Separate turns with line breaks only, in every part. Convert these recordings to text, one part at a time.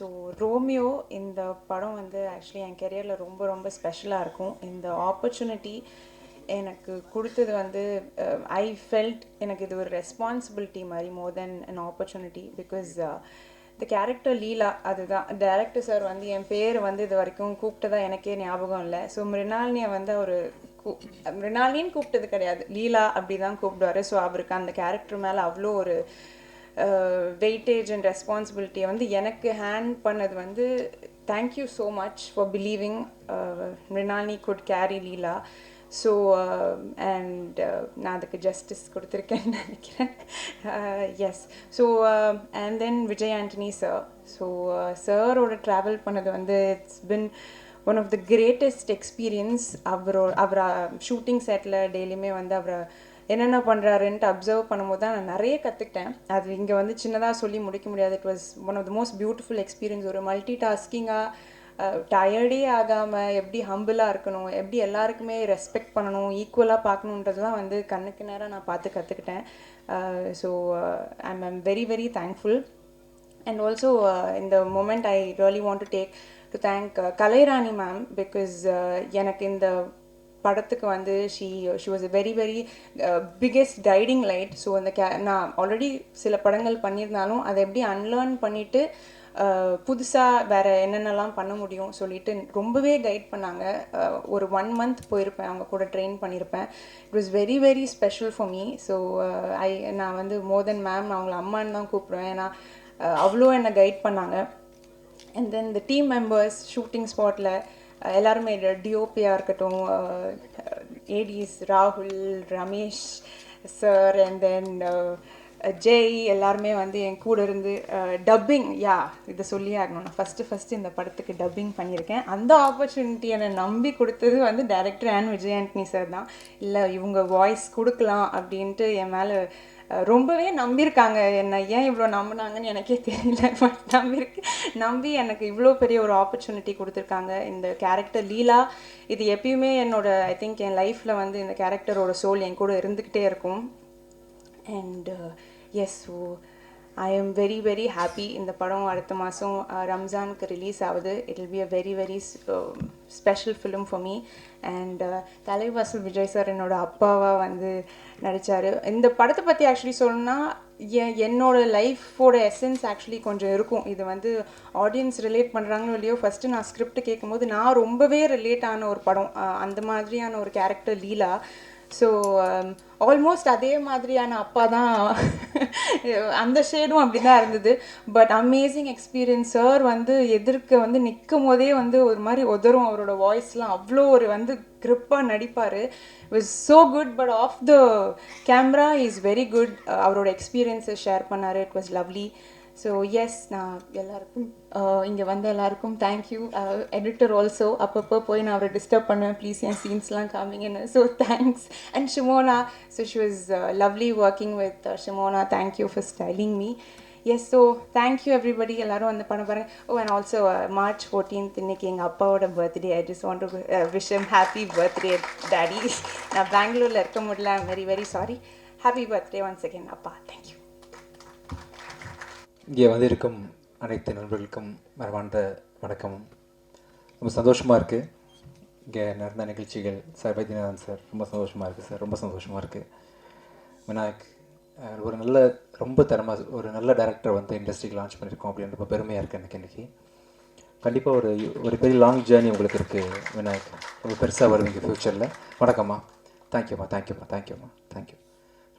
So Romeo இந்த படம் வந்து ஆக்சுவலி என் கெரியரில் ரொம்ப ரொம்ப ஸ்பெஷலாக இருக்கும். இந்த ஆப்பர்ச்சுனிட்டி எனக்கு கொடுத்தது வந்து ஐ ஃபெல்ட் எனக்கு இது ஒரு ரெஸ்பான்சிபிலிட்டி மாதிரி more than an opportunity. Because the character Leela, அதுதான் டைரக்டர் சார் வந்து என் பேர் வந்து இது வரைக்கும் கூப்பிட்டதா எனக்கே ஞாபகம் இல்லை. ஸோ மிருனாலினியை வந்து அவர் மிருனாலினின்னு கூப்பிட்டது கிடையாது, லீலா அப்படி தான் கூப்பிடுவார். ஸோ அவருக்கு அந்த கேரக்டர் மேலே அவ்வளோ ஒரு வெயிட்டேஜ் அண்ட் ரெஸ்பான்சிபிலிட்டியை வந்து எனக்கு ஹேண்ட் பண்ணது வந்து thank you so much for believing Mrunalini good carry Leela. So and நான் அதுக்கு ஜஸ்டிஸ் கொடுத்துருக்கேன்னு நினைக்கிறேன். Yes. So and then Vijay Antony sir. So சாரோட ட்ராவல் பண்ணது வந்து it's been one of the greatest experience. அவரை ஷூட்டிங் செட்டில் டெய்லியுமே வந்து அவரை என்னென்ன பண்ணுறாருன்ட்டு அப்சர்வ் பண்ணும்போது தான் நான் நிறைய கற்றுக்கிட்டேன். அது இங்கே வந்து சின்னதாக சொல்லி முடிக்க முடியாது. It was one of the most beautiful experience. ஒரு மல்டி டாஸ்கிங்காக டயர்டே ஆகாமல் எப்படி ஹம்பிளாக இருக்கணும், எப்படி எல்லாருக்குமே ரெஸ்பெக்ட் பண்ணணும், ஈக்குவலாக பார்க்கணுன்றதுலாம் வந்து கண்ணுக்கு நேரம் நான் பார்த்து கற்றுக்கிட்டேன். So I'm very very thankful. And also இந்த moment I really want to take to thank Kalairani ma'am. Because எனக்கு இந்த படத்துக்கு வந்து she was a very very biggest guiding light. So அந்த நான் ஆல்ரெடி சில படங்கள் பண்ணியிருந்தாலும் அதை எப்படி அன்லேர்ன் பண்ணிவிட்டு புதுசாக வேறு என்னென்னலாம் பண்ண முடியும் சொல்லிட்டு ரொம்பவே கைட் பண்ணாங்க. ஒரு 1 month போயிருப்பேன், அவங்க கூட ட்ரெயின் பண்ணியிருப்பேன். It was very very special for me. So நான் வந்து மோர் தென் மேம் அவங்கள அம்மான்னு தான் கூப்பிடுவேன். ஏன்னா அவ்வளோ என்னை கைட் பண்ணாங்க. And then the team members shooting ஸ்பாட்டில் எல்லாருமே, டிஓபியாக இருக்கட்டும், ஏடிஸ் ராகுல், Ramesh sir, and then Jai, எல்லாருமே வந்து என் கூட இருந்து டப்பிங், இதை சொல்லி ஆகணும், நான் ஃபஸ்ட்டு இந்த படத்துக்கு டப்பிங் பண்ணியிருக்கேன். அந்த ஆப்பர்ச்சுனிட்டி என்னை நம்பி கொடுத்தது வந்து director and Vijay Antony sir தான். இல்லை இவங்க வாய்ஸ் கொடுக்கலாம் அப்படின்ட்டு என் மேலே ரொம்பவே நம்பியிருக்காங்க. என்னை ஏன் இவ்வளோ நம்பினாங்கன்னு எனக்கே தெரியல. பட் நம்பி எனக்கு இவ்வளோ பெரிய ஒரு ஆப்பர்ச்சுனிட்டி கொடுத்துருக்காங்க. இந்த கேரக்டர் லீலா இது எப்பயுமே ஐ திங்க் என் லைஃப்பில் வந்து இந்த கேரக்டரோட சோல் என் கூட இருந்துக்கிட்டே இருக்கும். And yes, so I am very very happy. இந்த படம் அடுத்த மாதம் ரம்ஜானுக்கு ரிலீஸ் ஆகுது. It will be a very very special film for me. And Thalaivasal Vijay sir என்னோட அப்பாவாக வந்து நடித்தார். இந்த படத்தை பற்றி ஆக்சுவலி சொல்லணும்னா என்னோட லைஃபோட எசன்ஸ் ஆக்சுவலி கொஞ்சம் இருக்கும். இது வந்து ஆடியன்ஸ் ரிலேட் பண்ணுறாங்களோ இல்லையோ, ஃபஸ்ட்டு நான் ஸ்கிரிப்ட் கேட்கும்போது நான் ரொம்பவே ரிலேட் ஆன ஒரு படம், அந்த மாதிரியான ஒரு கேரக்டர் லீலா. ஸோ ஆல்மோஸ்ட் அதே மாதிரியான அப்பா தான், அந்த ஷேடும் அப்படி தான் இருந்தது. But amazing experience. சார் வந்து எதிர்க்க வந்து நிற்கும் போதே வந்து ஒரு மாதிரி உதறும், அவரோட வாய்ஸ்லாம் அவ்வளோ ஒரு வந்து கிரிப்பாக நடிப்பார். Was so good. But off the camera is very good. அவரோட எக்ஸ்பீரியன்ஸை ஷேர் பண்ணார். It was lovely. So yes, நான் எல்லாருக்கும் இங்கே வந்த எல்லாருக்கும் தேங்க்யூ. எடிட்டர் ஆல்சோ அப்பப்போ போய் நான் அவரை டிஸ்டர்ப் பண்ணுவேன், ப்ளீஸ் என் சீன்ஸ்லாம் காமிங்கன்னு. So thanks. And Shimona, so she was lovely working with Shimona. Thank you for styling me. Yes, so thank you everybody. எல்லோரும் வந்து பண்ண பாருங்கள். அண்ட் ஆல்சோ March 14th இன்னைக்கு எங்கள் அப்பாவோட birthday. I just want to wish him happy birthday daddy. நான் பெங்களூரில் இருக்க முடியல, I'm very very sorry. Happy birthday once again அப்பா. தேங்க்யூ.
இங்கே வந்திருக்கும் அனைத்து நண்பர்களுக்கும் மரமார்ந்த வணக்கமும். ரொம்ப சந்தோஷமாக இருக்குது இங்கே நடந்த நிகழ்ச்சிகள். சார் வைத்தியநாதன் சார், ரொம்ப சந்தோஷமாக இருக்குது சார், ரொம்ப சந்தோஷமாக இருக்குது. விநாயக், ஒரு ரொம்ப ஒரு நல்ல டேரக்டர் வந்து இண்டஸ்ட்ரிக்கு லான்ச் பண்ணியிருக்கோம் அப்படின்னு ரொம்ப பெருமையாக இருக்குது எனக்கு இன்றைக்கி. கண்டிப்பாக ஒரு பெரிய லாங் ஜேர்னி உங்களுக்கு இருக்குது விநாயக். ரொம்ப பெருசாக வருவீங்க ஃப்யூச்சரில். வணக்கம்மா. தேங்க்யூம்மா, தேங்க்யூம்மா, தேங்க்யூம்மா, தேங்க்யூ.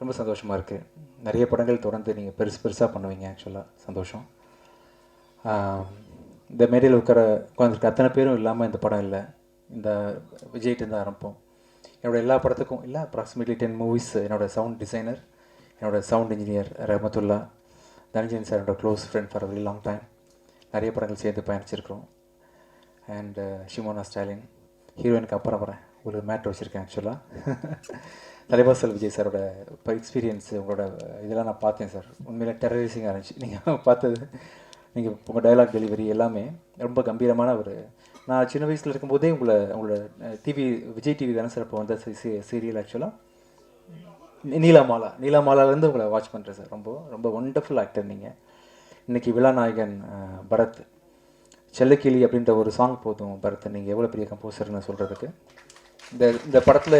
ரொம்ப சந்தோஷமாக இருக்குது. நிறைய படங்கள் தொடர்ந்து நீங்கள் பெருசாக பண்ணுவீங்க. ஆக்சுவலாக சந்தோஷம். இந்த மேடையில் உட்காந்துருக்க அத்தனை பேரும் இல்லாமல் இந்த படம் இல்லை. இந்த விஜய்கிட்ட ஆரம்பிப்போம். என்னோடய எல்லா படத்துக்கும் இல்லை, அப்ராக்சிமேட்லி 10 மூவிஸ் என்னோடய சவுண்ட் டிசைனர், என்னோடய சவுண்ட் இன்ஜினியர் ரஹமத்துல்லா, தனஞ்சயன் சார் என்னோட close friend for very long time. நிறைய படங்கள் சேர்ந்து பயணிச்சிருக்கிறோம். அண்ட் ஷிமோனா ஸ்டாலின், ஹீரோயினுக்கு அப்புறம் வரேன், ஒரு மேட்ரு வச்சுருக்கேன். ஆக்சுவலாக தலைவாசல் விஜய் சாரோட இப்போ எக்ஸ்பீரியன்ஸ், உங்களோட இதெல்லாம் நான் பார்த்தேன் சார். உண்மையிலே டெரரைசிங்காக இருந்துச்சு நீங்கள் பார்த்தது. நீங்கள் உங்கள் டைலாக் டெலிவரி எல்லாமே ரொம்ப கம்பீரமான நான் சின்ன வயசில் இருக்கும்போதே உங்களோட டிவி, விஜய் டிவி தானே சார் இப்போ வந்த சீரியல். ஆக்சுவலாக நீலாமாலாலேருந்து உங்களை வாட்ச் பண்ணுறேன் சார். ரொம்ப ரொம்ப ஒண்டர்ஃபுல் ஆக்டர் நீங்கள். இன்றைக்கி விழாநாயகன் பரத், செல்லக்கிளி அப்படின்ற ஒரு சாங் போதும் பரத், நீங்கள் எவ்வளோ பெரிய கம்போசர்னு சொல்கிறதுக்கு. இந்த படத்தில்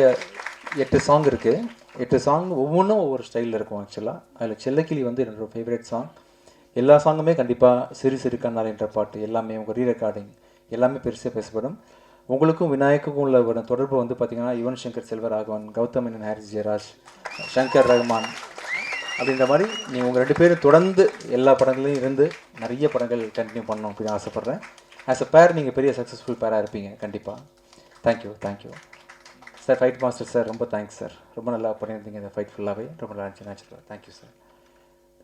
8 சாங் இருக்குது. 8 சாங் ஒவ்வொன்றும் ஒவ்வொரு ஸ்டைலில் இருக்கும். ஆக்சுவலாக அதில் செல்லக்கிளி வந்து என்னோட ஃபேவரட் சாங். எல்லா சாங்குமே கண்டிப்பாக சிறு சிறு கண்ணால் என்ற பாட்டு எல்லாமே உங்கள் ரீரெக்கார்டிங் எல்லாமே பெருசாக பேசப்படும். உங்களுக்கும் விநாயக்குக்கும் உள்ள ஒரு தொடர்பு வந்து பார்த்திங்கன்னா யுவன் சங்கர் செல்வராகவன், கௌதம் மேனன், ஹாரிஸ் ஜெயராஜ், சங்கர் ரஹ்மான் அப்படின்ற மாதிரி நீங்கள் உங்கள் 2 பேரும் தொடர்ந்து எல்லா படங்களையும் இருந்து நிறைய படங்கள் கண்டினியூ பண்ணணும் அப்படின்னு ஆசைப்பட்றேன். ஆஸ் அ பேர் நீங்கள் பெரிய சக்ஸஸ்ஃபுல் பேராக இருப்பீங்க கண்டிப்பாக. Thank you sir. Fight master sir, ரொம்ப தேங்க்ஸ் சார். ரொம்ப நல்லா பண்ணியிருந்தீங்க இந்த ஃபைட் ஃபுல்லாகவே. ரொம்ப நல்லா இருந்துச்சு நேச்சுரல். Thank you sir.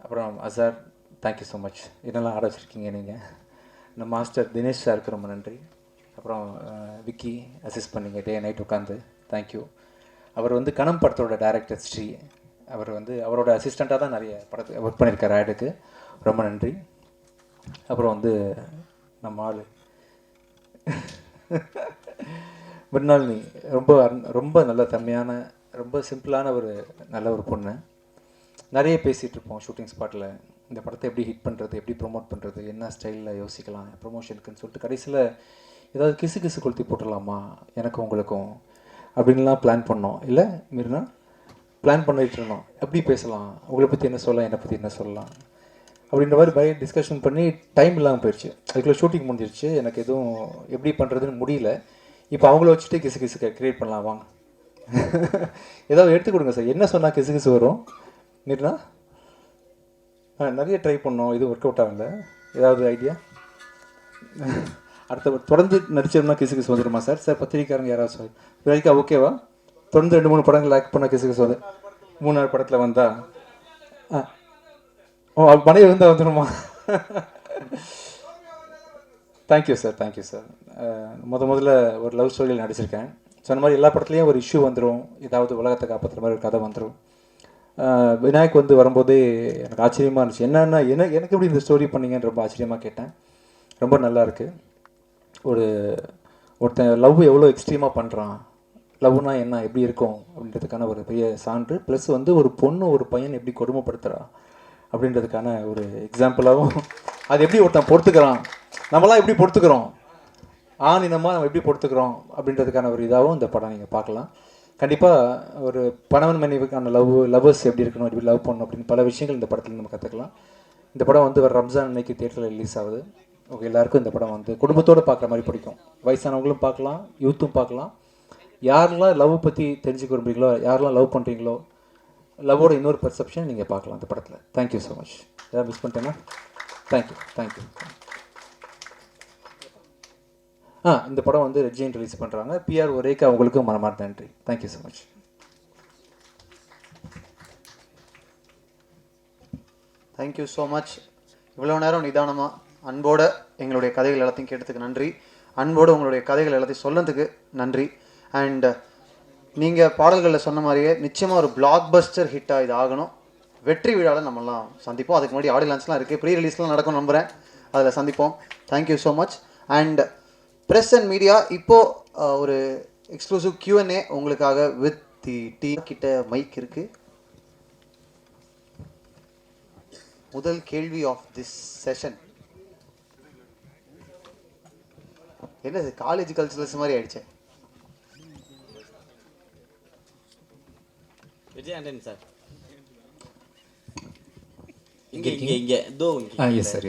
அப்புறம் அசார், தேங்க்யூ ஸோ மச். என்னெல்லாம் ஆட வச்சுருக்கீங்க நீங்கள். நம்ம மாஸ்டர் தினேஷ் சாருக்கு ரொம்ப நன்றி. அப்புறம் விக்கி அசிஸ்ட் பண்ணிங்க டே நைட் உட்காந்து, தேங்க்யூ. அவர் வந்து கணம் படத்தோட டைரக்டர் ஸ்ரீ, அவர் வந்து அவரோட அசிஸ்டண்ட்டாக தான் நிறைய படத்துக்கு ஒர்க் பண்ணியிருக்கார் ஆடுக்கு, ரொம்ப நன்றி. அப்புறம் வந்து நம்ம ஆள் மிர்னாலினி, ரொம்ப நல்ல தன்மையான ரொம்ப சிம்பிளான ஒரு நல்ல ஒரு பொண்ணு. நிறைய பேசிகிட்டு இருப்போம் ஷூட்டிங் ஸ்பாட்டில், இந்த படத்தை எப்படி ஹிட் பண்ணுறது, எப்படி ப்ரொமோட் பண்ணுறது, என்ன ஸ்டைலில் யோசிக்கலாம் ப்ரொமோஷனுக்குன்னு சொல்லிட்டு கடைசியில் ஏதாவது கிசு கொளுத்தி போட்டுடலாமா எனக்கும் உங்களுக்கும் அப்படின்லாம் பிளான் பண்ணோம். இல்லை மீறினா பிளான் பண்ணிட்டு இருந்தோம், எப்படி பேசலாம், உங்களை பற்றி என்ன சொல்லலாம், என்னை பற்றி என்ன சொல்லலாம் அப்படின்ற மாதிரி பயங்கர டிஸ்கஷன் பண்ணி டைம் இல்லாமல் போயிடுச்சு. அதுக்குள்ளே ஷூட்டிங் முடிஞ்சிருச்சு. எனக்கு எதுவும் எப்படி பண்ணுறதுன்னு முடியல. இப்போ அவங்கள வச்சுட்டு கிசு க்ரியேட் பண்ணலாம் வாங்க. ஏதாவது எடுத்து கொடுங்க சார். என்ன சொன்னால் கிசு வரும் மீறினா? நிறைய ட்ரை பண்ணோம், இது ஒர்க் அவுட் ஆகல. ஏதாவது ஐடியா? அடுத்த தொடர்ந்து நடிச்சோம்னா கிசு வந்துடுமா சார்? சார் பத்திரிக்காரங்க யாராவது சார் வரைக்கா ஓகேவா? தொடர்ந்து 2-3 படங்கள் லேக் பண்ணால் கிசு வந்து 3-4 படத்தில் வந்தா மனைவி வந்தால் வந்துடுமா? Thank you sir. முதல்ல ஒரு லவ் ஸ்டோரியில் நடிச்சிருக்கேன். சொன்ன மாதிரி எல்லா படத்துலேயும் ஒரு இஷ்யூ வந்துடும், ஏதாவது உலகத்தை காப்பாற்றுற மாதிரி ஒரு கதை வந்துடும். விநாயக் வந்து வரும்போதே எனக்கு ஆச்சரியமாக இருந்துச்சு. எனக்கு எப்படி இந்த ஸ்டோரி பண்ணீங்கன்னு ரொம்ப ஆச்சரியமாக கேட்டேன். ரொம்ப நல்லா இருக்குது. ஒருத்தன் லவ் எவ்வளோ எக்ஸ்ட்ரீமாக பண்ணுறான், லவ்னா என்ன, எப்படி இருக்கும் அப்படின்றதுக்கான ஒரு பெரிய சான்று. ப்ளஸ் வந்து ஒரு பொண்ணு ஒரு பையன் எப்படி கொடுமைப்படுத்துகிறா அப்படின்றதுக்கான ஒரு எக்ஸாம்பிளாகவும், அது எப்படி ஒருத்தன் பொறுத்துக்கிறான், நம்மளாம் எப்படி பொறுத்துக்கிறோம், இனமாக நம்ம எப்படி பொறுத்துக்கிறோம் அப்படின்றதுக்கான ஒரு இதாகவும் இந்த படம் நீங்கள் பார்க்கலாம். கண்டிப்பாக ஒரு கணவன் மனைவிக்கான லவ்வர்ஸ் எப்படி இருக்கணும், எப்படி லவ் பண்ணணும் அப்படின்னு பல விஷயங்கள் இந்த படத்தில் நம்ம கற்றுக்கலாம். இந்த படம் வந்து ஒரு ரம்ஜான் அன்னைக்கு தியேட்டரில் ரிலீஸ் ஆகுது. எல்லாருக்கும் இந்த படம் வந்து குடும்பத்தோடு பார்க்குற மாதிரி பிடிக்கும். வயசானவங்களும் பார்க்கலாம், யூத்தும் பார்க்கலாம். யாரெல்லாம் லவ் பற்றி தெரிஞ்சுக்க விரும்புறீங்களோ, யாரெல்லாம் லவ் பண்ணுறீங்களோ, லவ்வோட இன்னொரு பெர்செப்ஷன் நீங்கள் பார்க்கலாம் இந்த படத்தில். Thank you so much. ஏதாவது மிஸ் பண்ணிட்டேன்னா? தேங்க்யூ. இந்த படம் வந்து ரெட் ஜெயின் ரிலீஸ் பண்ணுறாங்க. பிஆர் ஒரேக்கு அவங்களுக்கும் மனமார்ந்த நன்றி. Thank you so much.
Thank you so much. இவ்வளோ நேரம் நிதானமாக அன்போடு எங்களுடைய கதைகள் எல்லாத்தையும் கேட்டதுக்கு நன்றி. அன்போடு உங்களுடைய கதைகள் எல்லாத்தையும் சொன்னதுக்கு நன்றி. அண்ட் நீங்கள் பாடல்களில் சொன்ன மாதிரியே நிச்சயமாக ஒரு பிளாக் பஸ்டர் ஹிட்டாக இது ஆகணும். வெற்றி விழாவில் நம்மலாம் சந்திப்போம். அதுக்கு முன்னாடி ஆடியோ லான்ச்லாம் இருக்குது, ப்ரீ ரிலீஸ்லாம் நடக்கும் நம்புகிறேன். அதில் சந்திப்போம். Thank you so much. And press and media, இப்போது ஒரு எக்ஸ்க்ளூசிவ் Q&A உங்களுக்காக வித் தி டீ கிட்ட மைக் இருக்குது. முதல் கேள்வி ஆஃப் திஸ் செஷன். என்ன காலேஜ் கல்ச்சரல்ஸ் மாதிரி ஆயிடுச்சு.
விஜய் ஆண்டனி சார், இங்கே இதோ
எஸ் சார்.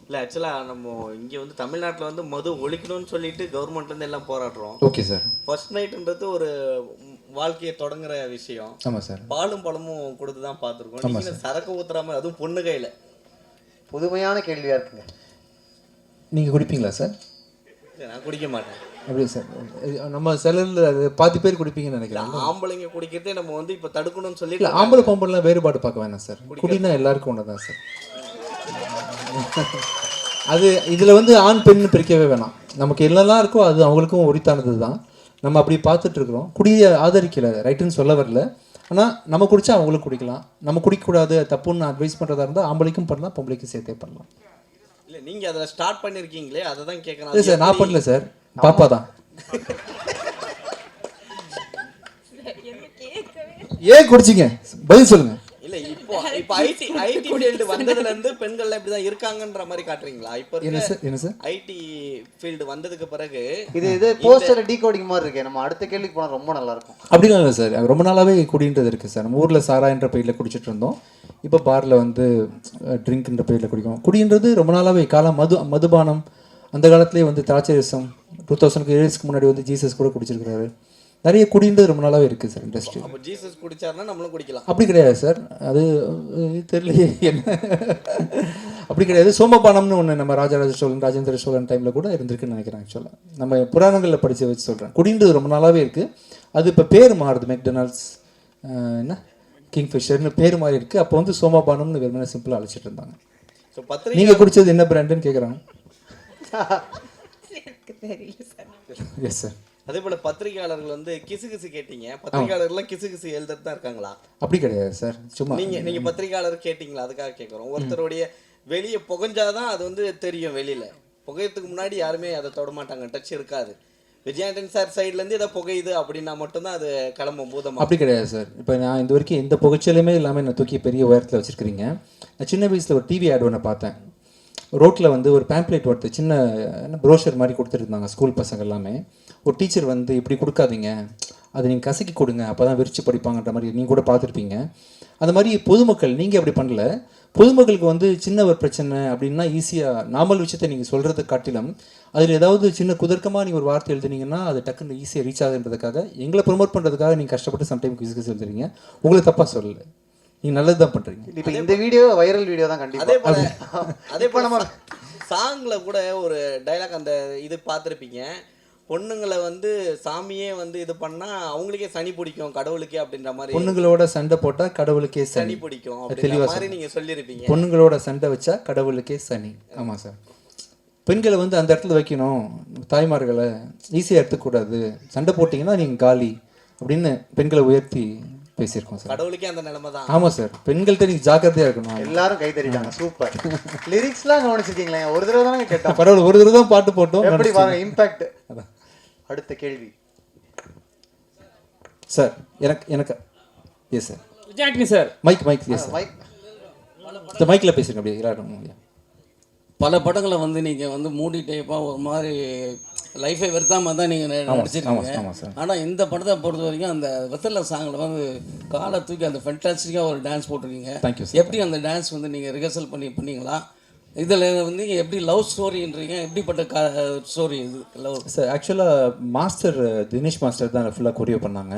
இல்லை ஆக்சுவலாக நம்ம இங்கே வந்து தமிழ்நாட்டில் வந்து மது ஒழிக்கணும்னு சொல்லிட்டு கவர்மெண்ட்லேருந்து எல்லாம் போராடுறோம்.
Okay sir.
ஃபர்ஸ்ட் நைட்டுன்றது ஒரு வாழ்க்கையை தொடங்குற விஷயம்.
ஆமாம் சார்.
பாலும் பழமும் கொடுத்து தான் பார்த்துருக்கோம். நீங்கள் சரக்கு ஊற்றுறாம, அதுவும் பொண்ணு கையில்.
புதுமையான கேள்வியாக இருக்குங்க.
நீங்கள் குடிப்பீங்களா சார்?
நான் குடிக்க மாட்டேன்.
எப்படி சார்? நம்ம செலவில் அது 10 பேர் குடிப்பீங்கன்னு நினைக்கிறேன்.
ஆம்பளைங்க குடிக்கிறதே நம்ம வந்து இப்போ தடுக்கணும்னு சொல்லி.
இல்லை, ஆம்பளை பொம்பளைலாம் வேறுபாடு பார்க்க வேணாம் சார். குடினா எல்லாருக்கும் ஒன்று தான் சார். அது இதில் வந்து ஆண் பெண் பிரிக்கவே வேணாம். நமக்கு என்னெல்லாம் இருக்கோ அது அவங்களுக்கும் உரித்தானது தான். நம்ம அப்படி பார்த்துட்ருக்குறோம். குடியை ஆதரிக்கலை, ரைட்டுன்னு சொல்ல வரல. ஆனால் நம்ம குடித்தா அவங்களும் குடிக்கலாம். நம்ம குடிக்கக்கூடாது தப்புன்னு அட்வைஸ் பண்ணுறதா இருந்தால் ஆம்பளைக்கும் பண்ணலாம், பொம்பளைக்கும் சேர்த்தே பண்ணலாம்.
இல்லை, நீங்கள் அதில் ஸ்டார்ட் பண்ணியிருக்கீங்களே, அதை தான் கேட்கணும்.
இல்லை சார், நான் பண்ணல சார், பாப்பா தான். ஏன் குடிச்சிங்க? பதில் சொல்லுங்கள்.
இல்லை, இப்போ ஐடி ஃபீல்டு வந்ததுல இருந்து பெண்கள் இப்படிதான் இருக்காங்கன்ற மாதிரி காட்டுறீங்களா? இப்போ
என்ன சார் என்ன சார்
ஐடி ஃபீல்டு வந்ததுக்கு பிறகு
இது போஸ்டர் டீகோடிங் மாதிரி இருக்கே. நம்ம அடுத்த கேள்விக்கு போனால் ரொம்ப நல்லா இருக்கும்.
அப்படிலாம் இல்லை சார். ரொம்ப நாளாகவே குடின்றது இருக்குது சார். நம்ம ஊரில் சாரான்ற பேரில் குடிச்சிட்டு இருந்தோம். இப்போ பாரில் வந்து ட்ரிங்க்ன்ற பேரில் குடிக்கும். குடின்றது ரொம்ப நாளாகவே காலம் மதுபானம் அந்த காலத்துலேயே வந்து திராட்சை ரசம் 2000 இயர்ஸ்க்கு முன்னாடி வந்து ஜீசஸ் கூட குடிச்சிருக்கிறாரு. நிறைய குடின்றது ரொம்ப நாளாகவே இருக்குது சார் இண்டஸ்ட்ரி.
அப்போ ஜீசஸ் குடிச்சாருன்னா நம்மளும் குடிக்கலாம்.
அப்படி கிடையாது சார். அது தெரியலையே என்ன அப்படி கிடையாது. சோமபானம்னு ஒன்று நம்ம ராஜராஜ சோழன் ராஜேந்திர சோழன் டைமில் கூட இருந்திருக்குன்னு நினைக்கிறேன். ஆக்சுவலாக நம்ம புராணங்களில் படித்து வச்சு சொல்கிறேன். குடின்றது ரொம்ப நாளாகவே இருக்குது. அது இப்போ பேர் மாறுது. மெக்டொனால்ட்ஸ் என்ன கிங்ஃபிஷர்னு பேர் மாறி இருக்குது. அப்போ வந்து சோமபானம்னு வெறுமனே சிம்பிளாக அழைச்சிட்டு இருந்தாங்க.
ஸோ பத்திரிகை
நீங்கள் குடித்தது என்ன பிராண்டுன்னு கேட்குறாங்க.
எனக்கு தெரியல சார்.
Yes sir.
அதே போல பத்திரிகையாளர்கள் வந்து கிசுகிசு கேட்டீங்க. பத்திரிகையாளர்லாம் கிசுகிசு எழுதுறது தான் இருக்காங்களா?
அப்படி கிடையாது சார். சும்மா
நீங்க பத்திரிகையாளர் கேட்டீங்களா? அதுக்காக கேட்குறோம். ஒருத்தருடைய வெளியே புகஞ்சாதான் அது வந்து தெரியும். வெளியில புகையத்துக்கு முன்னாடி யாருமே அதை தொட மாட்டாங்க. டச் இருக்காது. விஜயாண்டன் சார் சைட்லேருந்து ஏதோ புகையுது அப்படின்னா மட்டும்தான் அது கிளம்பும் பூதமாக.
அப்படி கிடையாது சார். இப்போ நான் இந்த வரைக்கும் எந்த புகைச்சலுமே இல்லாமல் என்னை தூக்கி பெரிய உயரத்தில் வச்சுருக்கிறீங்க. நான் சின்ன வயசில் ஒரு டிவி ஆட் ஒன்று பார்த்தேன். ரோட்டில் வந்து ஒரு பேம்ப்ளேட் ஒருத்த சின்ன ப்ரோஷர் மாதிரி கொடுத்துருந்தாங்க ஸ்கூல் பசங்க எல்லாமே. ஒரு டீச்சர் வந்து இப்படி கொடுக்காதீங்க, அதை நீங்கள் கசக்கி கொடுங்க, அப்போ தான் விரிச்சு படிப்பாங்கன்ற மாதிரி நீங்கள் கூட பார்த்துருப்பீங்க. அந்த மாதிரி பொதுமக்கள் நீங்கள் அப்படி பண்ணல. பொதுமக்களுக்கு வந்து சின்ன ஒரு பிரச்சனை அப்படின்னா ஈஸியாக நார்மல் விஷயத்தை நீங்கள் சொல்கிறத காட்டிலும் அதில் ஏதாவது சின்ன குதர்க்கமாக நீங்கள் ஒரு வார்த்தை எழுதுனீங்கன்னா அது டக்குன்னு ஈஸியாக ரீச் ஆகுன்றதுக்காக எங்களை ப்ரொமோட் பண்ணுறதுக்காக நீங்கள் கஷ்டப்பட்டு சம்டைம் கிசுகிசு எழுதுறீங்க. உங்களுக்கு தப்பாக சொல்லலை, நீங்கள் நல்லது தான் பண்ணுறீங்க.
இப்போ இந்த வீடியோ வைரல் வீடியோ தான் கண்டிப்பாக.
அதே போல நம்ம சாங்ல கூட ஒரு டைலாக் அந்த இது பார்த்துருப்பீங்க. பொண்ணுங்களை வந்து சாமியே வந்து இது பண்ணா அவங்களுக்கே சனி பிடிக்கும் கடவுளுக்கே அப்படின்ற மாதிரி.
பொண்ணுங்களோட சண்டை போட்டா கடவுளுக்கே
சனி பிடிக்கும் அப்படின்ற மாதிரி நீங்க சொல்லியிருப்பீங்க.
பொண்ணுங்களோட சண்டை வச்சா கடவுளுக்கே சனி. ஆமாம் சார். பெண்களை வந்து அந்த இடத்துல வைக்கணும், தாய்மார்களை ஈஸியாக எடுத்துக்கூடாது, சண்டை போட்டிங்கன்னா நீங்கள் காலி அப்படின்னு பெண்களை உயர்த்தி பேசியிருக்கோம் சார்.
கடவுளுக்கே அந்த நிலைமை தான்.
ஆமாம் சார். பெண்கள்கிட்ட நீங்கள் ஜாக்கிரதையாக இருக்கணும்.
எல்லாரும் கை தட்டிட்டாங்க. சூப்பர். லிரிக்ஸ்லாம் கவனிச்சிருக்கீங்களா? ஒரு தடவை தானே கேட்டோம்.
பரவாயில்ல, ஒரு தடவை தான் பாட்டு போட்டோம்.
எப்படி பாருங்க இம்பாக்ட். அடுத்த கேள்வி
சார். எனக்கு yes sir.
Vijayandi sir.
Mike yes sir. இந்த மைக்கில் பேசுங்க அப்படியே எல்லாரும்.
பல படங்களை வந்து நீங்கள் வந்து மூடி டைப்பாக ஒரு மாதிரி லைஃபை வெறுத்தாமல் தான் நீங்கள் நடிச்சிருக்கீங்க. ஆனால் இந்த படத்தை பொறுத்த வரைக்கும் அந்த வெத்தலை சாங்கில் வந்து காலை தூக்கி அந்த ஃபென்டாஸ்டிக்காக ஒரு டான்ஸ் போட்டிருக்கீங்க.
Thank you sir.
எப்படி அந்த டான்ஸ் வந்து நீங்கள் ரிஹர்சல் பண்ணீங்களா? இதில் வந்து எப்படி லவ் ஸ்டோரின்றீங்க, எப்படிப்பட்ட ஸ்டோரி இது லவ்
சார்? ஆக்சுவலாக மாஸ்டர் தினேஷ் மாஸ்டர் தான் ஃபுல்லாக கொரியோ பண்ணாங்க.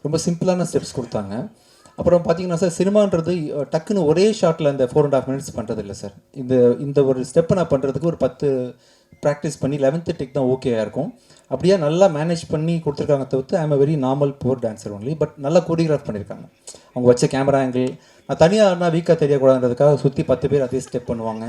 ரொம்ப சிம்பிளான ஸ்டெப்ஸ் கொடுத்தாங்க. அப்புறம் பார்த்தீங்கன்னா சார், சினிமான்றது டக்குன்னு ஒரே ஷாட்டில் இந்த 4.5 மினிட்ஸ் பண்ணுறது இல்லை சார். இந்த ஒரு ஸ்டெப்பை நான் பண்ணுறதுக்கு ஒரு 10 ப்ராக்டிஸ் பண்ணி 11th டேக் தான் ஓகேயாக இருக்கும். அப்படியே நல்லா மேனேஜ் பண்ணி கொடுத்துருக்காங்க. தவிர்த்து I am very normal poor dancer only. But நல்லா கோரியோகிராஃப் பண்ணியிருக்காங்க. அவங்க வச்ச கேமரா ஆங்கிள் நான் தனியாக வீக்காக தெரியக்கூடாதுன்றதுக்காக சுற்றி 10 பேர் அதே ஸ்டெப் பண்ணுவாங்க.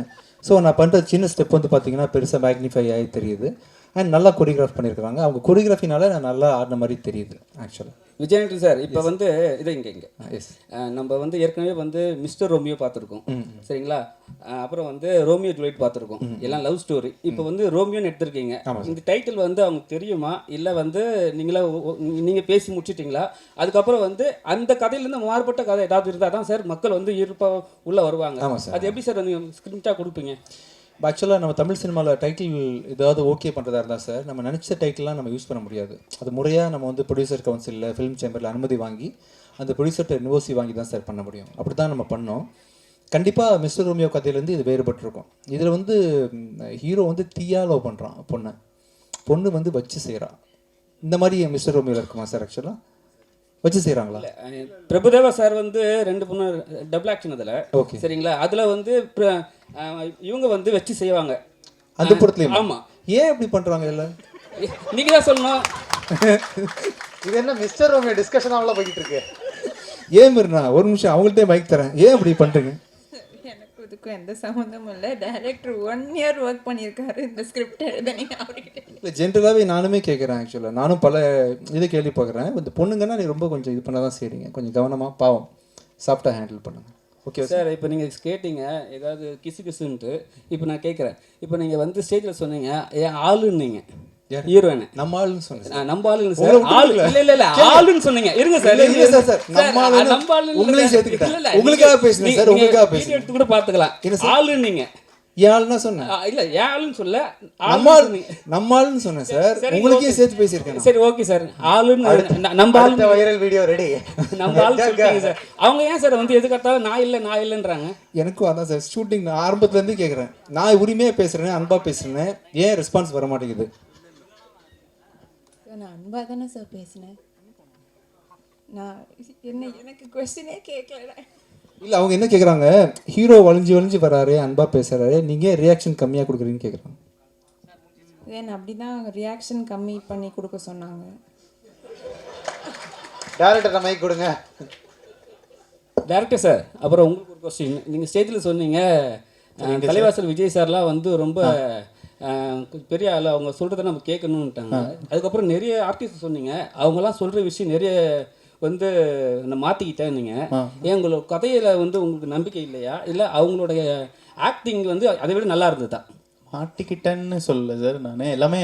ஸோ நான் பண்ணுற சின்ன ஸ்டெப் வந்து பார்த்தீங்கன்னா பெருசாக மேக்னிஃபை ஆகி தெரியுது. அண்ட் நல்லா கொரியோகிராஃப் பண்ணியிருக்காங்க. அவங்க கொரியோகிராஃபினால நான் நல்லா ஆடின மாதிரி தெரியுது ஆக்சுவலாக.
விஜயாண்டி சார், இப்போ வந்து இங்கே
எஸ்,
நம்ம வந்து ஏற்கனவே வந்து மிஸ்டர் ரோமியோ பார்த்துருக்கோம், சரிங்களா? அப்புறம் வந்து ரோமியோ ஜூலியட் பார்த்துருக்கோம், எல்லாம் லவ் ஸ்டோரி. இப்போ வந்து ரோமியோன்னு எடுத்திருக்கீங்க. இந்த டைட்டில் வந்து அவங்க தெரியுமா, இல்லை வந்து நீங்கள் பேசி முடிச்சிட்டிங்களா? அதுக்கப்புறம் வந்து அந்த கதையிலேருந்து மாறுபட்ட கதை ஏதாவது இருந்தால் தான் சார் மக்கள் வந்து இருப்பாக உள்ளே வருவாங்க. அது எப்படி சார் நீங்கள் ஸ்கிரிப்டாக கொடுப்பீங்க?
ஆக்சுவலாக நம்ம தமிழ் சினிமாவில் டைட்டில் ஏதாவது ஓகே பண்ணுறதா இருந்தால் சார், நம்ம நினச்ச டைட்டில்லாம் நம்ம யூஸ் பண்ண முடியாது. அது முறையாக நம்ம வந்து ப்ரொடியூசர் கவுன்சிலில் ஃபிலிம் சேம்பரில் அனுமதி வாங்கி அந்த ப்ரொடியூசர்கிட்ட என்ஓசி வாங்கி தான் சார் பண்ண முடியும். அப்படி தான் நம்ம பண்ணோம். கண்டிப்பாக மிஸ்டர் ரோமியோ கதையிலேருந்து இது வேறுபட்டிருக்கும். இதில் வந்து ஹீரோ வந்து தீயா லவ் பண்ணுறான் பொண்ணு வந்து வச்சு செய்கிறான். இந்த மாதிரி மிஸ்டர் ரோமியோவில் இருக்குமா சார்? ஆக்சுவலாக வச்சு செய்கிறாங்களா?
பிரபுதேவா சார் வந்து 2 பொண்ணு டபுள் ஆக்ஷன் அதில்,
ஓகே
சரிங்களா? அதில் வந்து இவங்க வந்து வச்சு செய்வாங்க
அந்த படத்துலையும்.
ஆமாம்.
ஏன் இப்படி பண்ணுறாங்க? இல்லை
நீங்கள் தான் சொல்லணும்.
இது என்ன மிஸ்டர் ரோமியோ டிஸ்கஷன் அவ்வளோ போய்கிட்டு இருக்கு?
ஏன் மீறினா ஒரு நிமிஷம் அவங்கள்ட்டே மைக் தரேன். ஏன் இப்படி பண்ணுறீங்க?
எனக்கு இதுக்கும் எந்த சம்மந்தமும் இல்லை. டைரக்டர் 1 year ஒர்க் பண்ணியிருக்காரு இந்த ஸ்கிரிப்ட் எழுதுனீங்க அவர்கிட்ட.
இல்லை, ஜென்ரலாகவே நானுமே கேட்குறேன். ஆக்சுவலாக நானும் பல இது கேள்வி பார்க்குறேன். இந்த பொண்ணுங்கன்னா நீ ரொம்ப கொஞ்சம் இது பண்ண தான் செய்கிறீங்க. கொஞ்சம் கவனமாக பாவம் சாஃப்டாக ஹேண்டில் பண்ணுங்கள். ஓகே
சார், இப்போ நீங்கள் கேட்டீங்க ஏதாவது கிசு கிசுன்ட்டு. இப்போ நான் கேட்குறேன், இப்போ நீங்கள் வந்து ஸ்டேஜில் சொன்னீங்க ஏன் ஆளுன்னீங்க, ஹீரோயின்
நம்ம ஆளுன்னு சொன்னேன்
நம்ம ஆளுங்க சார் ஆளு இல்ல ஆளுன்னு சொன்னீங்க இருங்க சார்
இல்ல சார், சார், நம்ம ஆளுன்னு
நம்ம ஆளு
உங்களையும் சேர்த்துக்கிட்டேன். உங்களுக்காக பேசுனேன் சார், உங்களுக்காக பேசுனேன்.
எடுத்து கூட பாத்துக்கலாம் ஆளு நீங்க
என் ஆளுன்னா சொன்னேன்.
இல்ல ஏன் ஆளுன்னு சொல்ல
நம்ம ஆளுன்னு சொன்னேன் சார், உங்களுக்கே சேர்த்து பேசியிருக்கேன்.
சரி ஓகே சார் ஆளுன்னு நம்ம ஆளு
வைரல் வீடியோ ரெடி.
நம்ம ஆளு சொல்றீங்க சார். அவங்க ஏன் சார் வந்து எதுக்கட்டாலும் நான் இல்லைன்றாங்க?
எனக்கும் அதான் சார் ஷூட்டிங் நான் ஆரம்பத்துலேருந்து கேட்குறேன். நான் உரிமையாக பேசுகிறேன், அன்பாக பேசுகிறேன், ஏன் ரெஸ்பான்ஸ் வர மாட்டேங்குது?
நான் அன்பாக தானே சார் பேசினேன். நான் எனக்கு கொஸ்டினே கேட்கல.
இல்லை அவங்க என்ன கேட்குறாங்க, ஹீரோ வளைஞ்சு வராரு, அன்பாக பேசுகிறாரு, நீங்கள் ரியாக்ஷன் கம்மியாக கொடுக்குறீங்கன்னு கேட்குறாங்க.
ஏன் அப்படி தான் ரியாக்ஷன் கம்மி பண்ணி கொடுக்க சொன்னாங்க.
டேரக்டர் மைக் கொடுங்க.
டேரக்டர் சார், அப்புறம் உங்களுக்கு ஒரு கொஸ்டின். நீங்கள் ஸ்டேஜில் சொன்னீங்க தலைவாசல் விஜய் சார்லாம் வந்து ரொம்ப பெரிய ஆள், அவங்க சொல்கிறத நம்ம கேட்கணுன்ட்டாங்க. அதுக்கப்புறம் நிறைய ஆர்டிஸ்ட் சொன்னீங்க, அவங்கெல்லாம் சொல்கிற விஷயம் நிறைய வந்து நான் மாற்றிக்கிட்டேன். நீங்கள் ஏன் உங்களோட கதையில் வந்து உங்களுக்கு நம்பிக்கை இல்லையா, இல்லை அவங்களுடைய ஆக்டிங் வந்து அதை விட நல்லா இருந்ததா?
மாட்டிக்கிட்டேன்னு சொல்லல சார், நான் எல்லாமே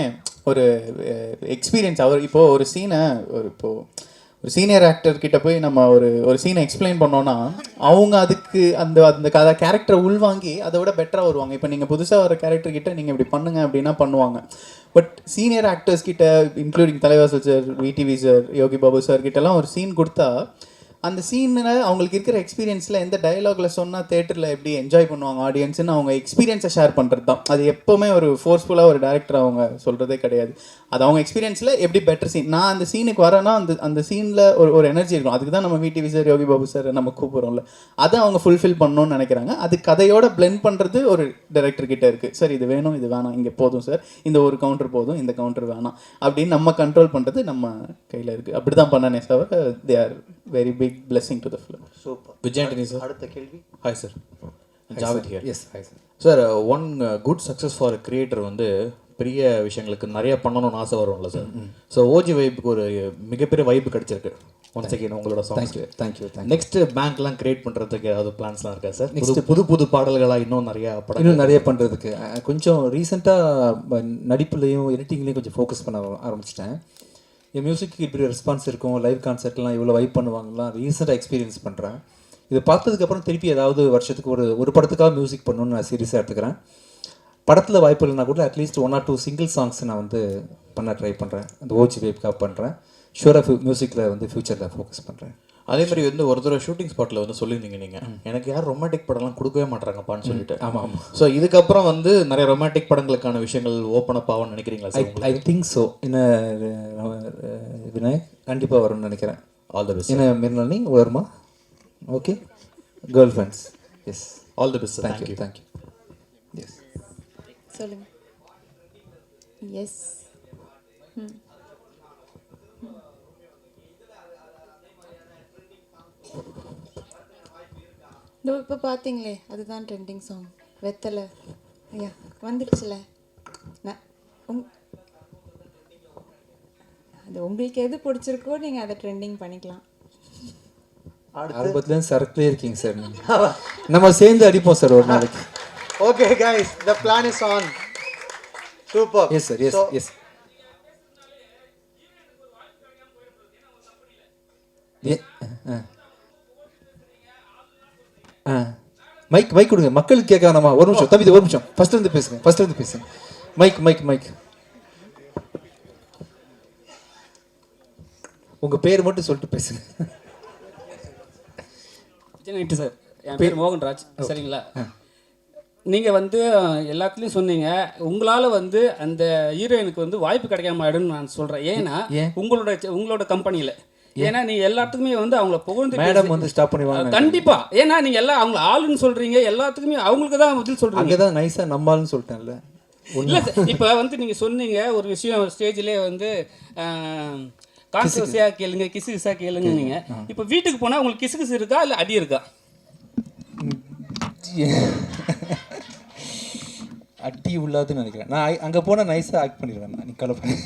ஒரு எக்ஸ்பீரியன்ஸ். அவர் இப்போது ஒரு சீனை ஒரு சீனியர் ஆக்டர் கிட்ட போய் நம்ம ஒரு சீனை எக்ஸ்பிளைன் பண்ணோன்னா அவங்க அதுக்கு அந்த கதை கேரக்டரை உள்வாங்கி அதை விட பெட்டராக வருவாங்க. இப்போ நீங்கள் புதுசாக வர கேரக்டர் கிட்ட நீங்கள் இப்படி பண்ணுங்க அப்படின்னா பண்ணுவாங்க. பட் சீனியர் ஆக்டர்ஸ் கிட்ட இன்க்ளூடிங் தலைவாசல் sir, VTV sir, Yogi Babu sir கிட்டலாம் ஒரு சீன் கொடுத்தா அந்த சீனில் அவங்களுக்கு இருக்கிற எக்ஸ்பீரியன்ஸில் எந்த டயலாகில் சொன்னால் தேட்டரில் எப்படி என்ஜாய் பண்ணுவாங்க ஆடியன்ஸ்னு அவங்க எக்ஸ்பீரியன்ஸை ஷேர் பண்ணுறது தான். அது எப்போவுமே ஒரு ஃபோர்ஸ்ஃபுல்லாக ஒரு டேரக்டர் அவங்க சொல்கிறதே கிடையாது. அது அவங்க எக்ஸ்பீரியன்ஸில் எப்படி பெட்டர் சீன். நான் அந்த சீனுக்கு வரேன்னா அந்த சீனில் ஒரு எனர்ஜி இருக்கும். அதுக்கு தான் நம்ம VTV sir, Yogi Babu sir நம்ம கூப்பிட்றோம்ல, அதை அவங்க ஃபுல்ஃபில் பண்ணணும்னு நினைக்கிறாங்க. அது கதையோட பிளெண்ட் பண்ணுறது ஒரு டைரக்டர் கிட்ட இருக்குது. சார் இது வேணும், இது வேணாம், இங்கே போதும் சார், இந்த ஒரு கவுண்டர் போதும், இந்த கவுண்டர் வேணாம் அப்படின்னு நம்ம கண்ட்ரோல் பண்ணுறது நம்ம கையில் இருக்குது. அப்படி தான் பண்ணனே sir. They are very big blessing to the film.
Super.
Vijay Antony sir.
அடுத்த கேள்வி.
Hi sir, Javed here.
Yes hi sir.
Sir, one good success for creator வந்து பெரிய விஷயங்களுக்கு நிறைய பண்ணணும்னு ஆசை வரும்ல சார். ஸோ ஓஜி வைப்புக்கு ஒரு மிகப்பெரிய வைப்பு கிடைச்சிருக்கு. ஒன்ஸ் அகெயின் உங்களோட சாங்ஸ்க்கு
தேங்க்யூ.
நெக்ஸ்ட் பேங்க்லாம் கிரியேட் பண்ணுறதுக்கு ஏதாவது பிளான்ஸ்லாம் இருக்கா சார்? நெக்ஸ்ட் புது பாடல்களாக இன்னும் நிறையா படம்
இன்னும் நிறைய பண்ணுறதுக்கு கொஞ்சம் ரீசெண்டாக நடிப்புலையும் எடிட்டிங்லேயும் கொஞ்சம் ஃபோக்கஸ் பண்ண ஆரம்பிச்சிட்டேன். என் மியூசிக்கு இப்படி ரெஸ்பான்ஸ் இருக்கும், லைவ் கான்சர்ட்லாம் இவ்வளோ வைப் பண்ணுவாங்கலாம் ரீசெண்டாக எக்ஸ்பீரியன்ஸ் பண்ணுறேன். இது பார்த்ததுக்கப்புறம் திருப்பி ஏதாவது வருஷத்துக்கு ஒரு படத்துக்காக மியூசிக் பண்ணணும்னு நான் சீரியஸாக எடுத்துக்கிறேன். படத்தில் வாய்ப்பு இல்லைனா கூட அட்லீஸ்ட் 1 or 2 சிங்கிள் சாங்ஸ் நான் வந்து பண்ண ட்ரை பண்ணுறேன். அந்த ஓஜி வைப்புக்காக பண்ணுறேன். ஷூராக மியூசிக்கில் வந்து ஃப்யூச்சரில் ஃபோக்கஸ் பண்ணுறேன்.
அதே மாதிரி வந்து ஒரு தடவை ஷூட்டிங் ஸ்பாட்டில் வந்து சொல்லியிருந்தீங்க நீங்கள், எனக்கு யாரும் ரொமான்டிக் படம்லாம் கொடுக்கவே மாட்டாங்கப்பான்னு சொல்லிட்டு.
ஆமாம்.
ஸோ இதுக்கப்புறம் வந்து நிறைய ரொமான்டிக் படங்களுக்கான விஷயங்கள் ஓப்பன் அப் ஆகும்னு நினைக்கிறீங்களா சார்?
I think so. என்ன விநாயக் கண்டிப்பாக வரும்னு நினைக்கிறேன்.
All the best.
என்ன மிர்னி வருமா? Okay, girlfriends. Yes,
all the best.
Thank you. Yes
சொல்லுங்க. எஸ். இப்போ பார்த்தீங்களே, அதுதான் ட்ரெண்டிங் சாங். வெத்தலை ஐயா வந்துடுச்சுல. அது உங்களுக்கு எது பிடிச்சிருக்கோ நீங்கள் அதை ட்ரெண்டிங் பண்ணிக்கலாம்.
ஆரம்பத்துலேருந்து சரக்குலேயே இருக்கீங்க சார். நம்ம சேர்ந்து அடிப்போம் சார் ஒரு நாளைக்கு.
Okay guys, the plan is on. Super.
Yes sir. Yes. Mike கொடுங்க, மக்களுக்கு கேட்க வேணாமா? ஒரு நிமிஷம் தம்பி, ஒரு நிமிஷம். ஃபர்ஸ்ட் இருந்து பேசுங்க. மைக் உங்கள் பேர் மட்டும் சொல்லிட்டு பேசுங்க.
சார், என் பேர் மோகன்ராஜ். சரிங்களா? நீங்கள் வந்து எல்லாத்துலேயும் சொன்னீங்க, உங்களால் வந்து அந்த ஹீரோயினுக்கு வந்து வாய்ப்பு கிடைக்காம ஆயிடும்னு நான் சொல்கிறேன். ஏன்னா உங்களோட கம்பெனியில் ஏன்னா நீங்கள் எல்லாத்துக்குமே வந்து அவங்கள புகழ்ந்து
மேடம் வந்து ஸ்டாப் பண்ணுவாங்க
கண்டிப்பாக. ஏன்னா நீங்கள் எல்லாம் அவங்கள ஆளுன்னு சொல்கிறீங்க, எல்லாத்துக்குமே அவங்களுக்கு தான் பதில் சொல்கிறீங்க.
அங்கே தான் நைஸாக நம்மாலுன்னு சொல்லிட்டேன்ல.
இல்லை இப்போ வந்து நீங்கள் சொன்னீங்க ஒரு விஷயம் ஸ்டேஜ்லேயே வந்து கான்ட்ரவர்சியாக கேளுங்க, கிசுகிசாக கேளுங்க. நீங்கள் இப்போ வீட்டுக்கு போனால் உங்களுக்கு கிசுகிசு இருக்கா இல்லை அடி இருக்கா?
அடி உள்ளாதுன்னு நினைக்கிறேன். நான் அங்கே போனால் நைஸாக ஆக்ட் பண்ணிடுவேன். நீ கலை பண்ணி